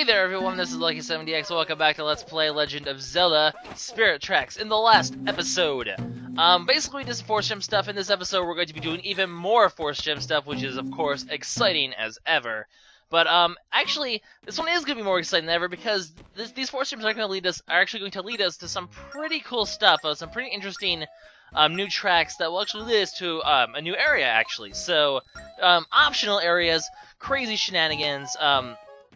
Hey there everyone, this is LuckySevenDX. Welcome back to Let's Play Legend of Zelda Spirit Tracks. In the last episode, basically just Force Gem stuff. In this episode, we're going to be doing even more Force Gem stuff, which is, of course, exciting as ever. But, actually, this one is going to be more exciting than ever because these Force Gems are actually going to lead us to some pretty cool stuff, some pretty interesting new tracks that will actually lead us to a new area, actually. So, optional areas, crazy shenanigans,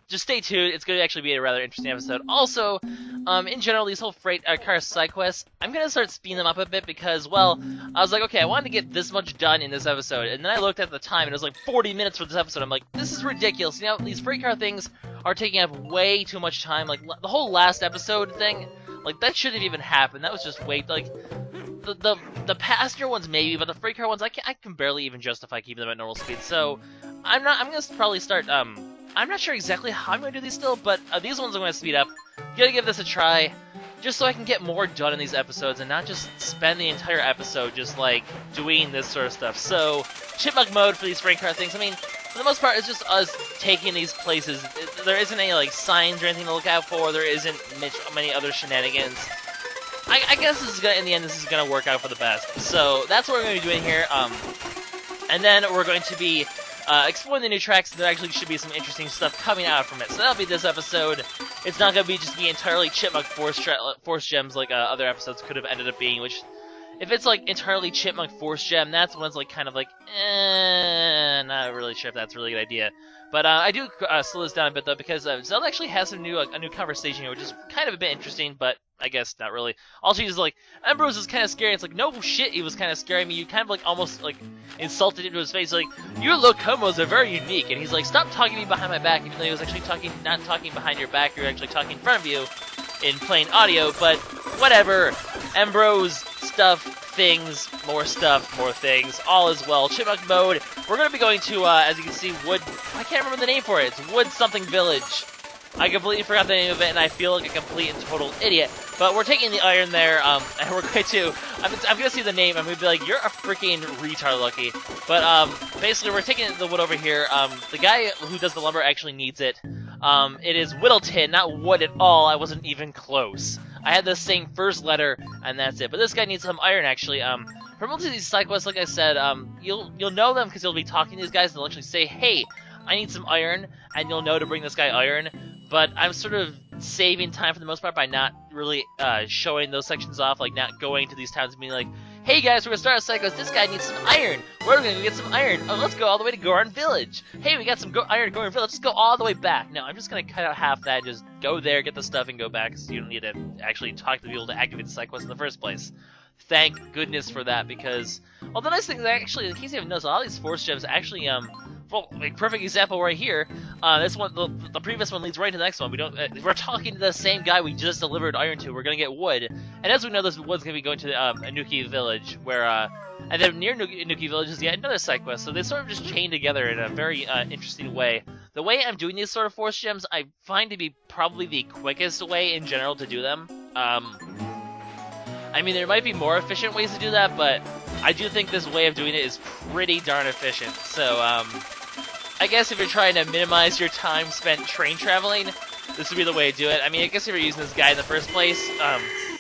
just stay tuned. It's going to actually be a rather interesting episode. Also, in general, these whole freight car side quests, I'm going to start speeding them up a bit because, well, I was like, okay, I wanted to get this much done in this episode, and then I looked at the time, and it was like 40 minutes for this episode. I'm like, this is ridiculous. You know, these freight car things are taking up way too much time. Like, the whole last episode thing, like, that shouldn't have even happened. That was just like, the passenger ones maybe, but the freight car ones, I can barely even justify keeping them at normal speed. So, I'm going to probably start, I'm not sure exactly how I'm going to do these still, but these ones I'm going to speed up. Gotta give this a try, just so I can get more done in these episodes and not just spend the entire episode just, like, doing this sort of stuff. So, chipmunk mode for these freight car things, I mean, for the most part, it's just us taking these places. There isn't any, like, signs or anything to look out for. There isn't many other shenanigans. I guess this is gonna, in the end, this is gonna work out for the best. So, that's what we're going to be doing here, and then we're going to be exploring the new tracks, and there actually should be some interesting stuff coming out from it. So that'll be this episode. It's not going to be just be entirely Chipmunk Force Gems like other episodes could have ended up being, which, if it's like entirely Chipmunk Force Gem, that's when it's like kind of like, not really sure if that's a really good idea. But I do slow this down a bit though, because Zelda actually has a new conversation here, which is kind of a bit interesting, but I guess not really. All she's like, Ambrose is kind of scary. It's like, no shit, he was kind of scaring me. You kind of like almost like insulted into his face, like, your Locomos are very unique. And he's like, stop talking to me behind my back, even though he was actually not talking behind your back, you're actually talking in front of you in plain audio. But whatever, Ambrose, stuff, things, more things, all is well. Chipmunk mode, we're going to be going to, as you can see, Wood, I can't remember the name for it, it's Wood something Village. I completely forgot the name of it, and I feel like a complete and total idiot. But we're taking the iron there, and we're going to, I'm going to see the name, I'm going to be like, you're a freaking retard, Lucky. But, basically, we're taking the wood over here. The guy who does the lumber actually needs it. It is Whittleton, not wood at all. I wasn't even close. I had the same first letter, and that's it. But this guy needs some iron, actually. For most of these side quests, like I said, you'll know them because you'll be talking to these guys, and they'll actually say, hey, I need some iron, and you'll know to bring this guy iron. But I'm sort of saving time for the most part by not really showing those sections off, like not going to these towns and being like, hey guys, we're going to start a side quest, this guy needs some iron, we're going to get some iron, oh, let's go all the way to Goron Village, hey, we got some iron at Goron Village, let's go all the way back. No, I'm just going to cut out half that and just go there, get the stuff, and go back, because you don't need to actually talk to people to activate the side quest in the first place. Thank goodness for that, because, well, the nice thing is actually, in case you haven't noticed, a lot of these Force Gems actually, well, like, perfect example right here. This one, the previous one leads right to the next one. We don't. We're talking to the same guy we just delivered iron to. We're gonna get wood, and as we know, this wood's gonna be going to Anuki Village, where and then near Anuki Village is yet another side quest. So they sort of just chain together in a very interesting way. The way I'm doing these sort of Force Gems, I find to be probably the quickest way in general to do them. I mean, there might be more efficient ways to do that, but I do think this way of doing it is pretty darn efficient. So, I guess if you're trying to minimize your time spent train traveling, this would be the way to do it. I mean, I guess if you're using this guy in the first place,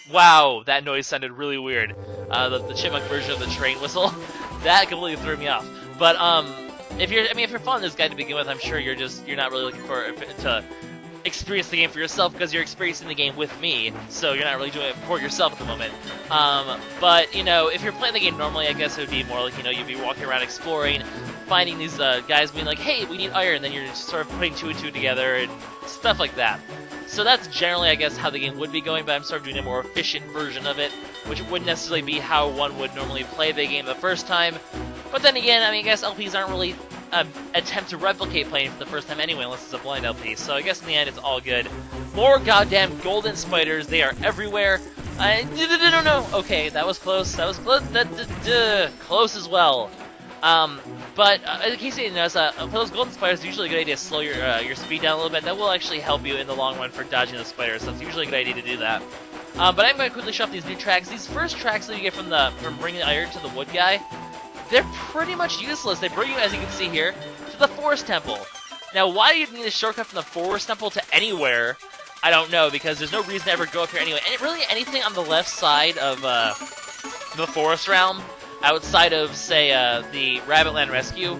wow, that noise sounded really weird. The chipmunk version of the train whistle, that completely threw me off. But, if you're following this guy to begin with, I'm sure you're not really looking to experience the game for yourself because you're experiencing the game with me, so you're not really doing it for yourself at the moment. But, you know, if you're playing the game normally, I guess it would be more like, you know, you'd be walking around exploring, finding these guys being like, hey, we need iron, and then you're just sort of putting two and two together and stuff like that. So that's generally, I guess, how the game would be going, but I'm sort of doing a more efficient version of it, which wouldn't necessarily be how one would normally play the game the first time. But then again, I mean, I guess LPs aren't really attempt to replicate playing for the first time anyway, unless it's a blind LP. So I guess in the end, it's all good. More goddamn golden spiders. They are everywhere. No. Okay, that was close. That was close. Close as well. But in case you didn't notice, for those golden spiders, it's usually a good idea to slow your speed down a little bit. That will actually help you in the long run for dodging the spiders. So it's usually a good idea to do that. But I'm going to quickly show off these new tracks. These first tracks that you get from bringing the iron to the wood guy, they're pretty much useless. They bring you, as you can see here, to the Forest Temple. Now, why you need a shortcut from the Forest Temple to anywhere, I don't know, because there's no reason to ever go up here anyway. And really, anything on the left side of the Forest Realm, outside of, say, the Rabbitland Rescue,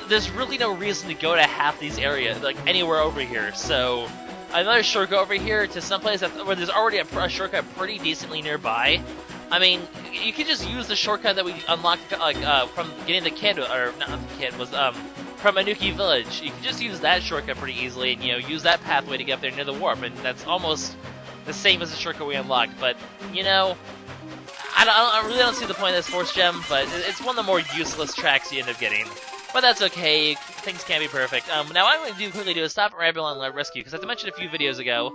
there's really no reason to go to half these areas, like anywhere over here. So another shortcut over here to someplace where there's already a shortcut pretty decently nearby. I mean, you could just use the shortcut that we unlocked, from getting the kid, or not the kid, was from Anuki Village. You can just use that shortcut pretty easily, and use that pathway to get up there near the warp, and that's almost the same as the shortcut we unlocked. But I really don't see the point of this Force Gem, but it's one of the more useless tracks you end up getting. But that's okay, things can't be perfect. Now what I'm going to quickly do is stop at Rabbitland Rescue, because as I mentioned a few videos ago,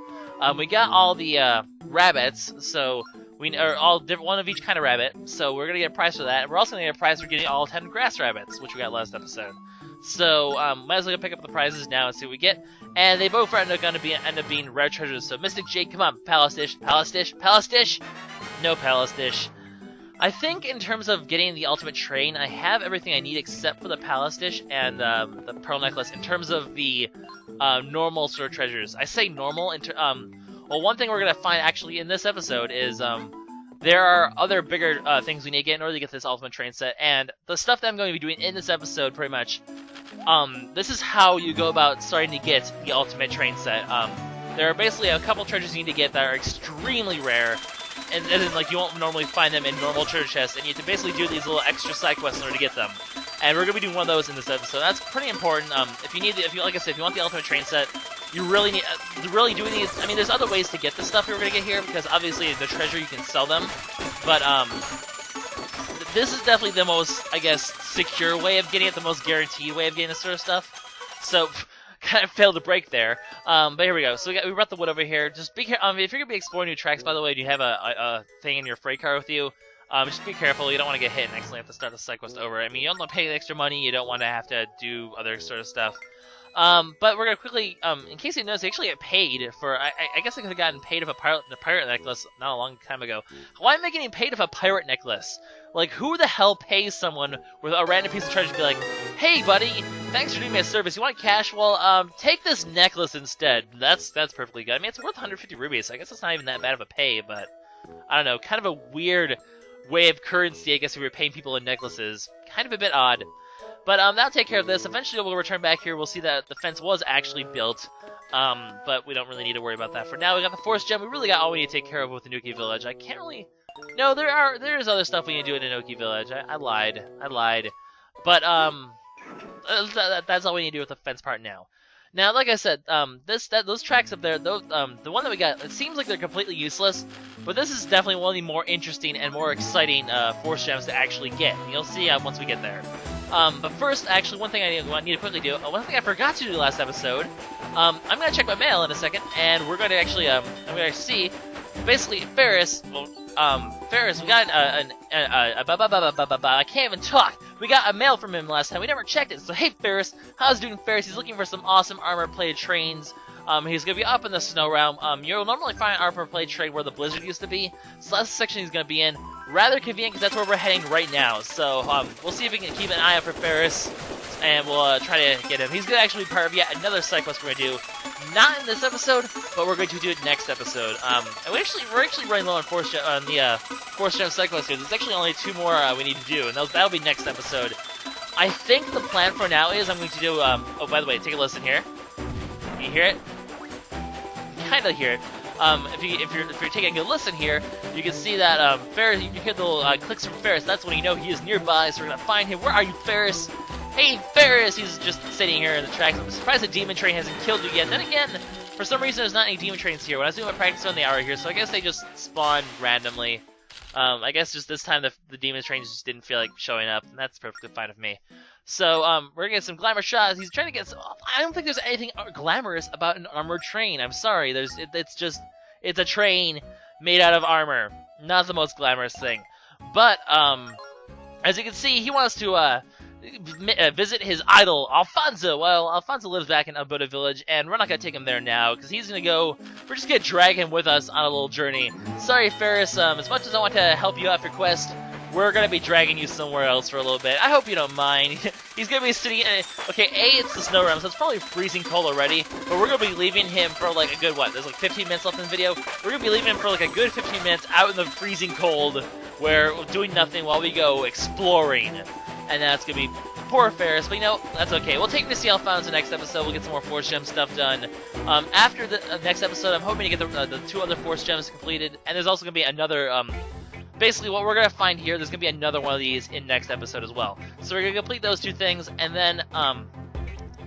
we got all the rabbits, so we are all different, one of each kind of rabbit, so we're going to get a prize for that. And we're also going to get a prize for getting all 10 grass rabbits, which we got last episode. So, might as well go pick up the prizes now and see what we get. And they both are going to end up being rare treasures, so Mystic Jade, come on, Palace Dish, Palace Dish, Palace Dish! No Palace Dish. I think in terms of getting the ultimate train, I have everything I need except for the Palace Dish and the Pearl Necklace in terms of the normal sort of treasures. I say normal, well, one thing we're going to find actually in this episode is there are other bigger things we need to get in order to get this ultimate train set, and the stuff that I'm going to be doing in this episode pretty much, this is how you go about starting to get the ultimate train set. There are basically a couple treasures you need to get that are extremely rare, and then like you won't normally find them in normal treasure chests, and you have to basically do these little extra side quests in order to get them. And we're gonna be doing one of those in this episode. That's pretty important. If you want the ultimate train set, you really need really doing these. I mean, there's other ways to get the stuff you're gonna get here, because obviously the treasure you can sell them, but this is definitely the most, I guess, secure way of getting it, the most guaranteed way of getting this sort of stuff. So. Kind of failed to break there, but here we go. So we brought the wood over here. Just be careful. If you're gonna be exploring new tracks, by the way, and you have a thing in your freight car with you, just be careful. You don't want to get hit and accidentally have to start the side quest over. I mean, you don't want to pay the extra money. You don't want to have to do other sort of stuff. But we're gonna quickly, in case you noticed, I actually get paid for. I guess I could have gotten paid of the pirate necklace not a long time ago. Why am I getting paid of a pirate necklace? Like, who the hell pays someone with a random piece of treasure to be like, "Hey, buddy, thanks for doing me a service. You want cash? Well, take this necklace instead." That's perfectly good. I mean, it's worth 150 rubies. So I guess it's not even that bad of a pay, but I don't know, kind of a weird way of currency. I guess if we were paying people in necklaces, kind of a bit odd. But that'll take care of this. Eventually, we'll return back here. We'll see that the fence was actually built. But we don't really need to worry about that for now. We got the Force Gem. We really got all we need to take care of with the Nuki Village. I can't really. No, there's other stuff we need to do in Inoki Village. I lied. But that's all we need to do with the fence part now. Now, like I said, those tracks up there, the one that we got, it seems like they're completely useless, but this is definitely one of the more interesting and more exciting Force Gems to actually get. You'll see once we get there. But first, actually, one thing I need to quickly do, one thing I forgot to do last episode, I'm going to check my mail in a second, and we're going to actually, I'm going to see, basically, Ferris, Ferris, we got I can't even talk. We got a mail from him last time. We never checked it. So, hey, Ferris, how's it doing, Ferris? He's looking for some awesome armor-plated trains. He's going to be up in the snow realm. You'll normally find an armor-plated train where the blizzard used to be. So that's the section he's going to be in. Rather convenient, because that's where we're heading right now. So, we'll see if we can keep an eye out for Ferris, and we'll try to get him. He's going to actually be part of yet another side quest we're going to do. Not in this episode, but we're going to do it next episode. And we're actually running low on the Force Gem side quest here. There's actually only 2 more we need to do, and that'll be next episode. I think the plan for now is I'm going to do, oh, by the way, take a listen here. Can you hear it? Kind of hear it. If you're taking a listen here, you can see that Ferris. You can hear the little clicks from Ferris. That's when you know he is nearby. So we're gonna find him. Where are you, Ferris? Hey, Ferris! He's just sitting here in the tracks. I'm surprised the demon train hasn't killed you yet. Then again, for some reason, there's not any demon trains here. When I was doing my practice on the hour here, so I guess they just spawned randomly. I guess just this time the demon trains just didn't feel like showing up, and that's perfectly fine with me. So, we're gonna get some glamour shots. He's trying to get some. I don't think there's anything glamorous about an armored train. I'm sorry. It's a train made out of armor. Not the most glamorous thing. But, as you can see, he wants to, visit his idol, Alfonso. Well, Alfonso lives back in Alberta Village, and we're not gonna take him there now, because he's gonna go. We're just gonna drag him with us on a little journey. Sorry, Ferris. As much as I want to help you out for your quest, we're gonna be dragging you somewhere else for a little bit. I hope you don't mind. He's gonna be sitting okay, it's the snow realm, so it's probably freezing cold already, but we're gonna be leaving him for like a good, what, there's like 15 minutes left in the video? We're gonna be leaving him for like a good 15 minutes out in the freezing cold, where we're doing nothing while we go exploring. And that's gonna be poor Ferris, but you know, that's okay. We'll take Misty Elf out in the next episode, we'll get some more Force Gem stuff done. After the next episode, I'm hoping to get the 2 other Force Gems completed, and there's also gonna be another, basically, what we're going to find here, there's going to be another one of these in next episode as well. So we're going to complete those 2 things, and then,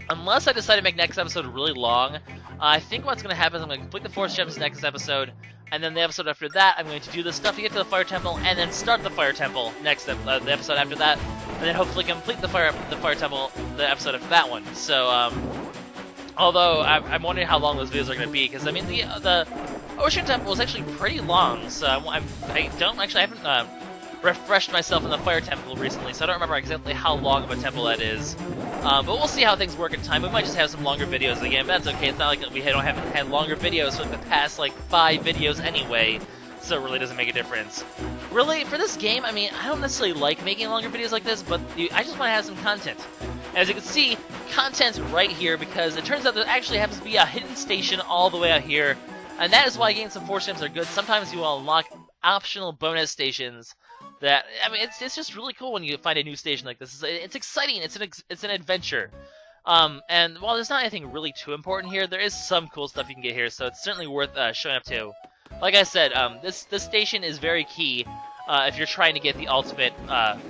unless I decide to make next episode really long, I think what's going to happen is I'm going to complete the Force Gems next episode, and then the episode after that, I'm going to do the stuff to get to the Fire Temple, and then start the Fire Temple next the episode after that, and then hopefully complete the Fire Temple the episode after that one. So, although I'm wondering how long those videos are going to be, because I mean the Ocean Temple was actually pretty long, so I haven't refreshed myself in the Fire Temple recently, so I don't remember exactly how long of a temple that is. But we'll see how things work in time. We might just have some longer videos again, but that's okay. It's not like we haven't had longer videos for the past like 5 videos anyway, so it really doesn't make a difference. Really, for this game, I mean, I don't necessarily like making longer videos like this, but I just want to have some content. As you can see, content's right here, because it turns out there actually happens to be a hidden station all the way out here. And that is why getting some Force Gems are good. Sometimes you will unlock optional bonus stations that, I mean, it's just really cool when you find a new station like this. It's exciting. It's an adventure. And while there's not anything really too important here, there is some cool stuff you can get here, so it's certainly worth showing up to. Like I said, this station is very key if you're trying to get the ultimate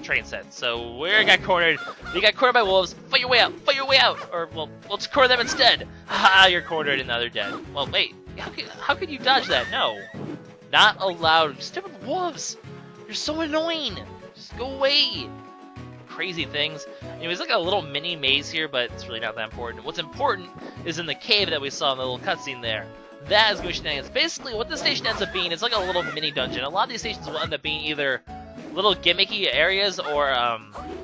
train set. So we got cornered. You got cornered by wolves. Fight your way out. Fight your way out. Or, well, let's corner them instead. Haha, you're cornered and now they're dead. Well, wait. How could you dodge that? No. Not allowed. Stupid wolves. You're so annoying. Just go away. Crazy things. Anyways, like a little mini maze here, but it's really not that important. What's important is in the cave that we saw in the little cutscene there. That is going to shenanigans. Basically, what the station ends up being is like a little mini dungeon. A lot of these stations will end up being either little gimmicky areas or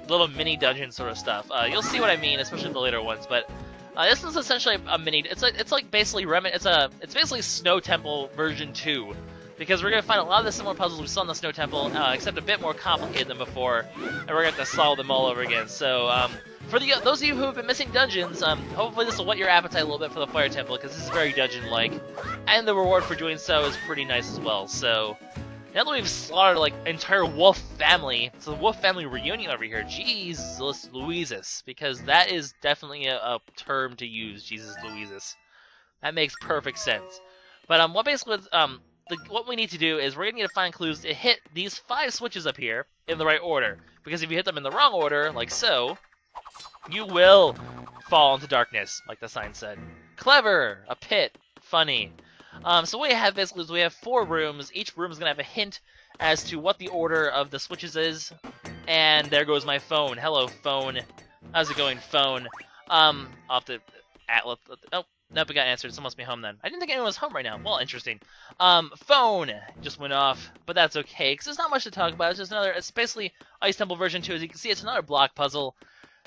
little mini dungeon sort of stuff. You'll see what I mean, especially the later ones. But this is essentially a mini. It's like basically it's basically Snow Temple version 2, because we're gonna find a lot of the similar puzzles we saw in the Snow Temple, except a bit more complicated than before, and we're gonna have to solve them all over again. So for those of you who have been missing dungeons, hopefully this will whet your appetite a little bit for the Fire Temple, because this is very dungeon-like, and the reward for doing so is pretty nice as well. So now that we've slaughtered like entire wolf family, it's a wolf family reunion over here. Jesus Louises, because that is definitely a term to use. Jesus Louises, that makes perfect sense. But what we need to do is we're gonna need to find clues to hit these 5 switches up here in the right order. Because if you hit them in the wrong order, like so, you will fall into darkness, like the sign said. Clever, a pit, funny. So what we have basically is we have 4 rooms. Each room is going to have a hint as to what the order of the switches is. And there goes my phone. Hello, phone. How's it going, phone? Off the Atlas. Oh, nope, it got answered. Someone must be home then. I didn't think anyone was home right now. Well, interesting. Phone just went off, but that's okay, because there's not much to talk about. It's basically Ice Temple version 2. As you can see, it's another block puzzle.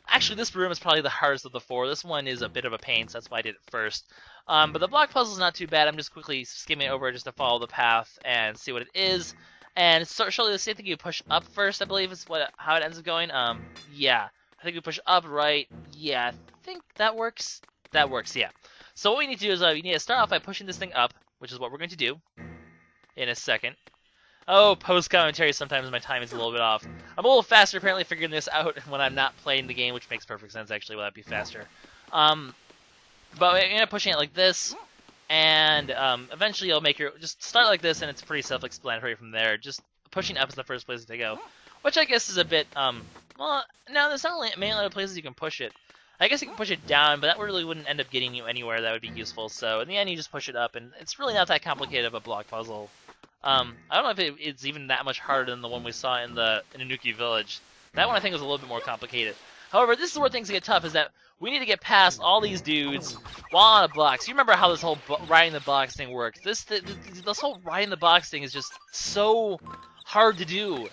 Actually, this room is probably the hardest of the 4. This one is a bit of a pain, so that's why I did it first. But the block puzzle is not too bad. I'm just quickly skimming over just to follow the path and see what it is. And it's surely the same thing. You push up first, I believe, is how it ends up going. Yeah. I think we push up, right? Yeah, I think that works. That works, yeah. So what we need to do is we need to start off by pushing this thing up, which is what we're going to do in a second. Oh, post-commentary, sometimes my time is a little bit off. I'm a little faster apparently figuring this out when I'm not playing the game, which makes perfect sense actually, will that be faster. But we're going to pushing it like this, and eventually you'll make just start like this, and it's pretty self-explanatory from there. Just pushing up is the first place to go, which I guess is a bit, well, no, there's not many other places you can push it. I guess you can push it down, but that really wouldn't end up getting you anywhere that would be useful, so in the end you just push it up, and it's really not that complicated of a block puzzle. I don't know if it's even that much harder than the one we saw in Inuki Village. That one I think was a little bit more complicated. However, this is where things get tough, is that we need to get past all these dudes while on a box. You remember how this whole riding the box thing works. This whole riding the box thing is just so hard to do.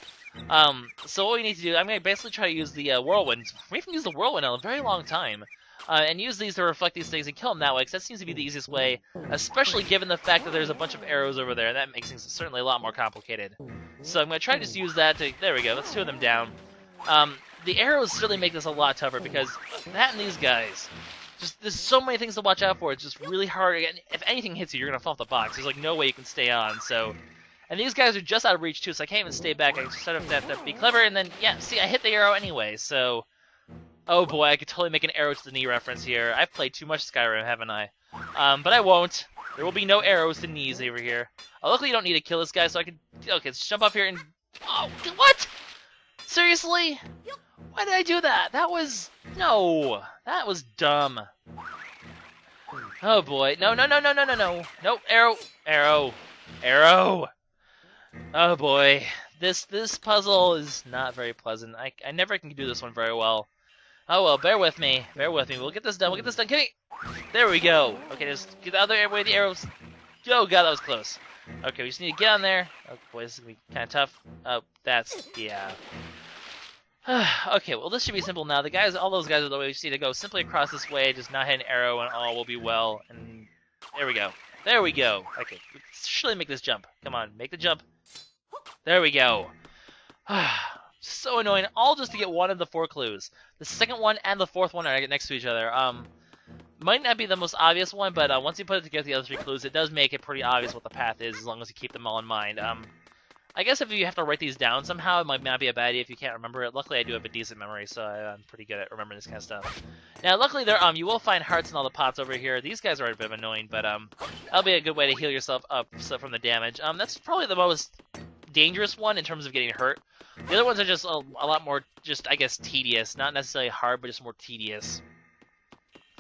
So what we need to do, I'm going to basically try to use the whirlwind. We haven't used the whirlwind in a very long time. And use these to reflect these things and kill them that way, because that seems to be the easiest way, especially given the fact that there's a bunch of arrows over there, and that makes things certainly a lot more complicated. So I'm going to try to just use that to... There we go, that's 2 of them down. The arrows certainly make this a lot tougher because that and these guys... Just, there's so many things to watch out for. It's just really hard. And if anything hits you, you're going to fall off the box. There's like no way you can stay on, so... And these guys are just out of reach, too, so I can't even stay back. I just sort of have to be clever, and then, yeah, see, I hit the arrow anyway, so... Oh boy, I could totally make an arrow to the knee reference here. I've played too much Skyrim, haven't I? But I won't. There will be no arrows to knees over here. Oh, luckily you don't need to kill this guy, so I can... Okay, let's jump up here and... Oh, what? Seriously? Why did I do that? That was... No. That was dumb. Oh boy. No, no, no, no, no, no, no. Nope, arrow. Arrow. Arrow. Oh boy. This puzzle is not very pleasant. I never can do this one very well. Oh well, bear with me. Bear with me. We'll get this done. We'll get this done. Kitty! There we go. Okay, just get out of the way with the arrows. Oh god, that was close. Okay, we just need to get on there. Oh boy, this is gonna be kind of tough. Oh, that's... yeah. Okay, well this should be simple now. The guys, all those guys are the way. We just need to go simply across this way, just not hit an arrow, and all will be well. And there we go. There we go. Okay, let's surely make this jump. Come on, make the jump. There we go. So annoying. All just to get one of the 4 clues. The second one and the 4th one are next to each other. Might not be the most obvious one, but once you put it together, the other 3 clues, it does make it pretty obvious what the path is, as long as you keep them all in mind. I guess if you have to write these down somehow, it might not be a bad idea if you can't remember it. Luckily, I do have a decent memory, so I'm pretty good at remembering this kind of stuff. Now, luckily, there you will find hearts in all the pots over here. These guys are a bit annoying, but that'll be a good way to heal yourself up from the damage. That's probably the most dangerous one in terms of getting hurt. The other ones are just a lot more, just I guess, tedious. Not necessarily hard, but just more tedious.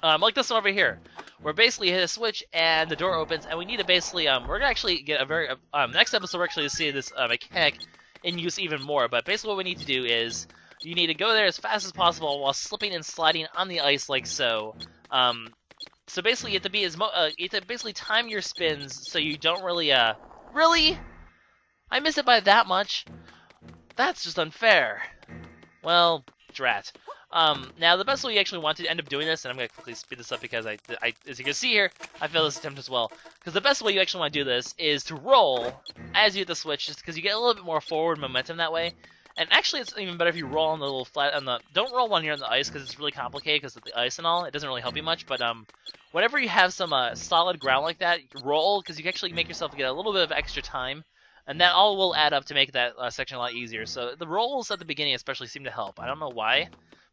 Like this one over here, where basically you hit a switch and the door opens, and we need to basically, we're gonna actually get a very, next episode we're actually see this mechanic in use even more, but basically what we need to do is, you need to go there as fast as possible while slipping and sliding on the ice like so. So basically you have to be you have to basically time your spins so you don't really, really? I miss it by that much? That's just unfair. Well, drat. Now, the best way you actually want to end up doing this, and I'm going to quickly speed this up because as you can see here, I failed this attempt as well. Because the best way you actually want to do this is to roll as you hit the switch, just because you get a little bit more forward momentum that way. And actually, it's even better if you roll on the little flat, don't roll when you're on the ice, because it's really complicated because of the ice and all. It doesn't really help you much, but whenever you have some solid ground like that, roll, because you can actually make yourself get a little bit of extra time. And that all will add up to make that section a lot easier. So the rolls at the beginning especially seem to help. I don't know why.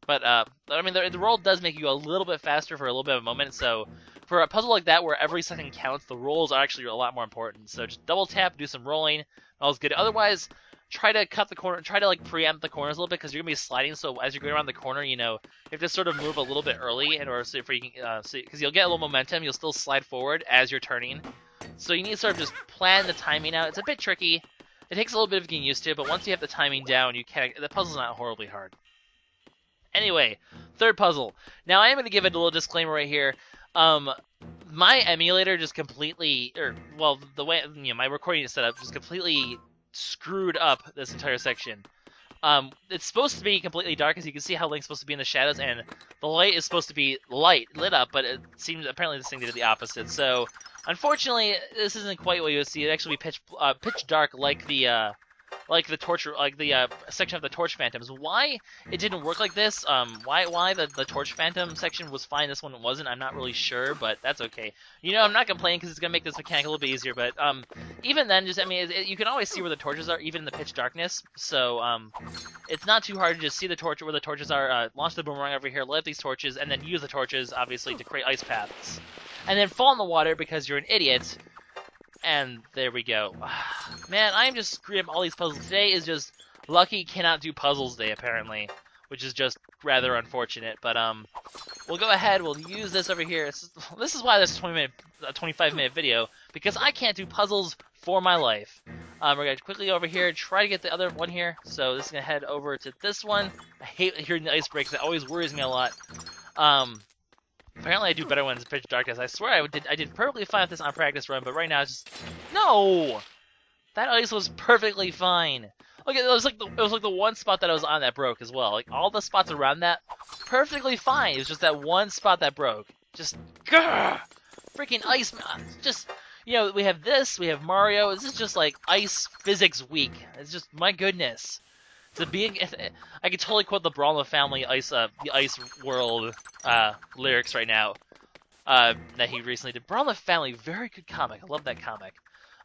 But, I mean, the roll does make you go a little bit faster for a little bit of a moment, so for a puzzle like that where every second counts, the rolls are actually a lot more important. So just double tap, do some rolling, all's good. Otherwise, try to cut the corner, try to, like, preempt the corners a little bit, because you're going to be sliding, so as you're going around the corner, you know, you have to sort of move a little bit early, in order so you can, because you'll get a little momentum, you'll still slide forward as you're turning. So you need to sort of just plan the timing out. It's a bit tricky. It takes a little bit of getting used to, but once you have the timing down, the puzzle's not horribly hard. Anyway, 3rd puzzle. Now, I am going to give it a little disclaimer right here. My emulator just completely, the way, my recording setup just completely screwed up this entire section. It's supposed to be completely dark, as you can see how Link's supposed to be in the shadows, and the light is supposed to be lit up, but it seems, apparently this thing did the opposite. So, unfortunately, this isn't quite what you would see. It'd actually be pitch dark like the section of the Torch Phantoms. Why it didn't work like this, why the Torch Phantom section was fine, this one wasn't, I'm not really sure, but that's okay. You know, I'm not complaining because it's going to make this mechanic a little bit easier, but even then, just, I mean, you can always see where the torches are, even in the pitch darkness, so it's not too hard to just see the torch where the torches are, launch the boomerang over here, light up these torches, and then use the torches, obviously, to create ice paths. And then fall in the water because you're an idiot. And there we go. Man, I'm just screwing up all these puzzles. Today is just Lucky cannot do puzzles day, apparently. Which is just rather unfortunate. But, we'll go ahead, we'll use this over here. This is why this is a 25-minute video. Because I can't do puzzles for my life. We're going to quickly over here, try to get the other one here. So this is going to head over to this one. I hate hearing the ice breaks. It always worries me a lot. Apparently I do better when it's pitch darkness. I swear I did perfectly fine with this on practice run, but right now it's just... No! That ice was perfectly fine. Look, it was like the one spot that I was on that broke as well. Like, all the spots around that, perfectly fine. It was just that one spot that broke. Just... Grr! Freaking ice, man. Just... You know, we have this, we have Mario. This is just like ice physics week. It's just, my goodness. It's a big. I could totally quote the Brawl in the Family the Ice World lyrics right now. That he recently did. Brawl in the Family, very good comic. I love that comic.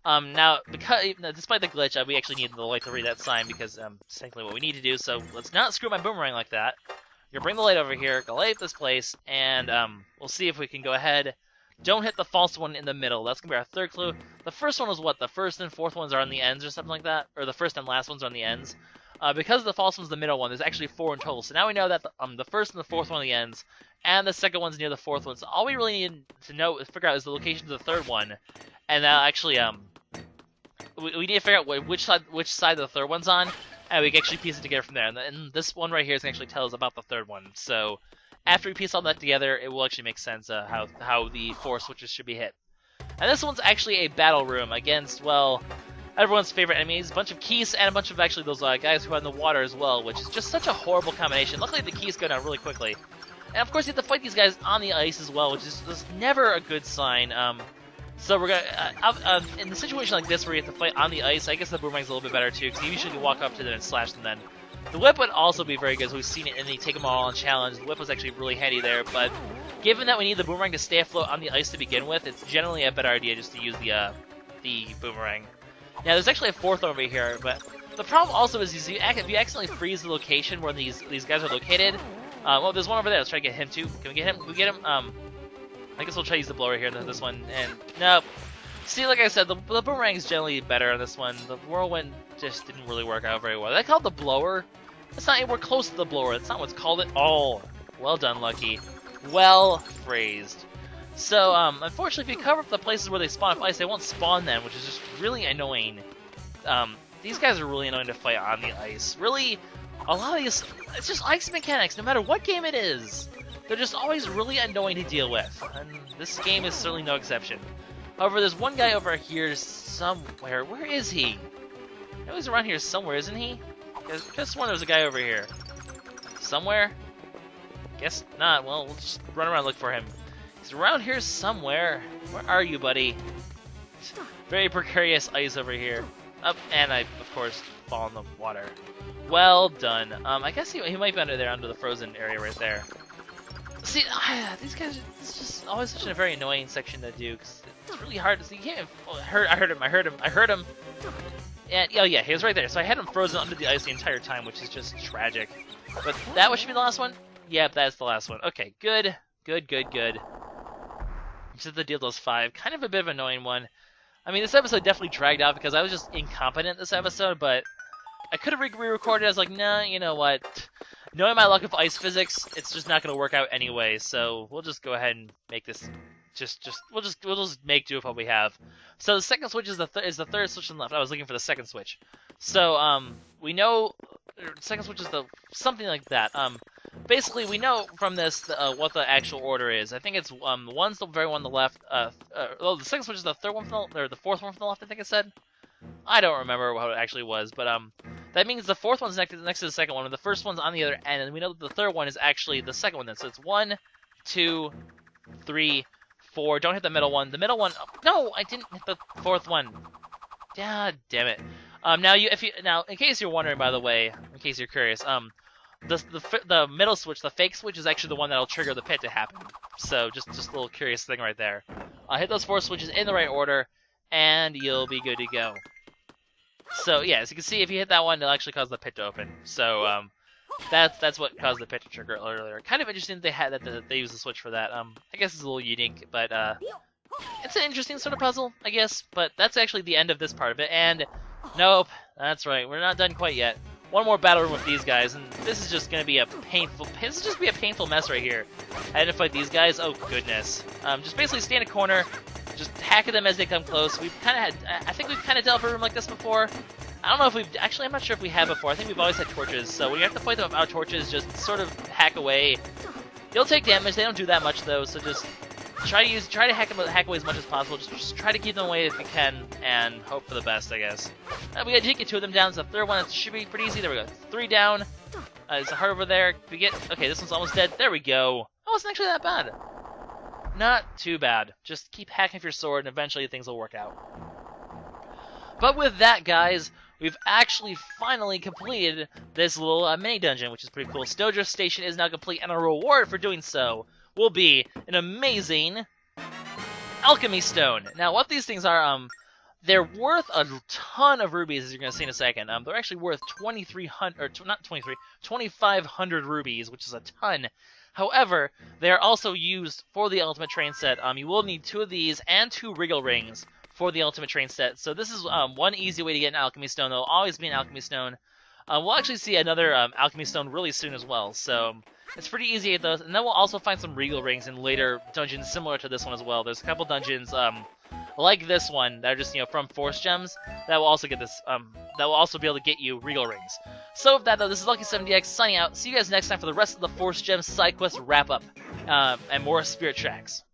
Now, despite the glitch, we actually need the light to read that sign because it's technically what we need to do. So let's not screw my boomerang like that. You're gonna bring the light over here, go light this place, and we'll see if we can go ahead. Don't hit the false one in the middle. That's gonna be our third clue. The first one was what? The first and fourth ones are on the ends or something like that, or the first and last ones are on the ends. Because the false one's the middle one, there's actually 4 in total. So now we know that the first and the fourth one are the ends, and the second one's near the fourth one. So all we really need to figure out is the location of the third one, and now actually we need to figure out which side the third one's on, and we can actually piece it together from there. And this one right here is going to actually tell us about the third one. So after we piece all that together, it will actually make sense how the 4 switches should be hit. And this one's actually a battle room against, well, everyone's favorite enemies, a bunch of Keys and a bunch of actually those guys who are in the water as well, which is just such a horrible combination. Luckily the Keys go down really quickly. And of course you have to fight these guys on the ice as well, which is never a good sign. So we're gonna in a situation like this where you have to fight on the ice, I guess the boomerang's a little bit better too, because you usually can walk up to them and slash them then. The whip would also be very good, so we've seen it in the Take 'em All on challenge. The whip was actually really handy there, but given that we need the boomerang to stay afloat on the ice to begin with, it's generally a better idea just to use the boomerang. Now there's actually a fourth over here, but the problem also is if you accidentally freeze the location where these guys are located. Well, there's one over there. Let's try to get him too. Can we get him? Can we get him? I guess we'll try to use the blower here than this one. And nope. See, like I said, the boomerang is generally better on this one. The whirlwind just didn't really work out very well. They called the blower. It's not anywhere close to the blower. That's not what's called it. Oh, well done, Lucky. Well phrased. So, unfortunately, if you cover up the places where they spawn ice, they won't spawn then, which is just really annoying. These guys are really annoying to fight on the ice. Really, a lot of these, it's just ice mechanics, no matter what game it is. They're just always really annoying to deal with, and this game is certainly no exception. However, there's one guy over here somewhere. Where is he? I know he's around here somewhere, isn't he? I just one there's a guy over here. Somewhere? Guess not. Well, we'll just run around and look for him. He's around here somewhere. Where are you, buddy? Very precarious ice over here. Up, and I, of course, fall in the water. Well done. I guess he might be under there, under the frozen area right there. See, these guys, it's just always such a very annoying section to do, because it's really hard to see. You can't, I heard him. And, oh yeah, he was right there. So I had him frozen under the ice the entire time, which is just tragic. But that should be the last one? Yep, that's the last one. Okay, good. Just the deal those 5. Kind of a bit of an annoying one. I mean, this episode definitely dragged out because I was just incompetent this episode, but I could have re-recorded. I was like, nah, you know what? Knowing my luck with ice physics, it's just not going to work out anyway. So we'll just go ahead and make this. We'll just make do with what we have. So the second switch is the third switch on the left. I was looking for the second switch. So we know second switch is something like that. Basically, we know from this what the actual order is. I think it's one's the very one on the left. The second switch is the third one from or the fourth one from the left. I think it said. I don't remember what it actually was, but that means the fourth one's next to the second one, and the first one's on the other end, and we know that the third one is actually the second one. Then, so it's 1, 2, 3, 4. Don't hit the middle one. The middle one. Oh, no, I didn't hit the fourth one. God damn it. Now in case you're wondering, by the way, in case you're curious, the middle switch, the fake switch, is actually the one that'll trigger the pit to happen. So just a little curious thing right there. Hit those 4 switches in the right order, and you'll be good to go. So yeah, as you can see, if you hit that one, it'll actually cause the pit to open. So that's what caused the pit to trigger earlier. Kind of interesting that they used the switch for that. I guess it's a little unique, but it's an interesting sort of puzzle, I guess. But that's actually the end of this part of it. And nope, that's right, we're not done quite yet. One more battle room with these guys, and this is just gonna be a painful. This is just be a painful mess right here. I had to fight these guys. Oh goodness. Just basically stay in a corner. Just hack at them as they come close. I think we've kind of dealt with a room like this before. I don't know if I'm not sure if we have before. I think we've always had torches. So when you have to fight them with our torches, just sort of hack away. You'll take damage. They don't do that much though. So just try to hack away as much as possible. Just try to keep them away if you can, and hope for the best, I guess. We got to get 2 of them down. So the third one should be pretty easy. There we go. 3 down. There's a heart over there. Okay, this one's almost dead. There we go. Oh, it's not actually that bad. Not too bad. Just keep hacking with your sword, and eventually things will work out. But with that, guys, we've actually finally completed this little mini-dungeon, which is pretty cool. Snowdrift Station is now complete, and a reward for doing so will be an amazing alchemy stone. Now, what these things are, they're worth a ton of rubies, as you're going to see in a second. They're actually worth 2,500 rubies, which is a ton. However, they are also used for the ultimate train set. You will need 2 of these and 2 wriggle rings for the ultimate train set. So this is one easy way to get an alchemy stone. There'll always be an alchemy stone. We'll actually see another alchemy stone really soon as well. So it's pretty easy to get those. And then we'll also find some wriggle rings in later dungeons similar to this one as well. There's a couple dungeons like this one that are just from force gems that will also get this. That will also be able to get you wriggle rings. So with that though, this is LuckySevenDX signing out. See you guys next time for the rest of the force gem side quest wrap up and more spirit tracks.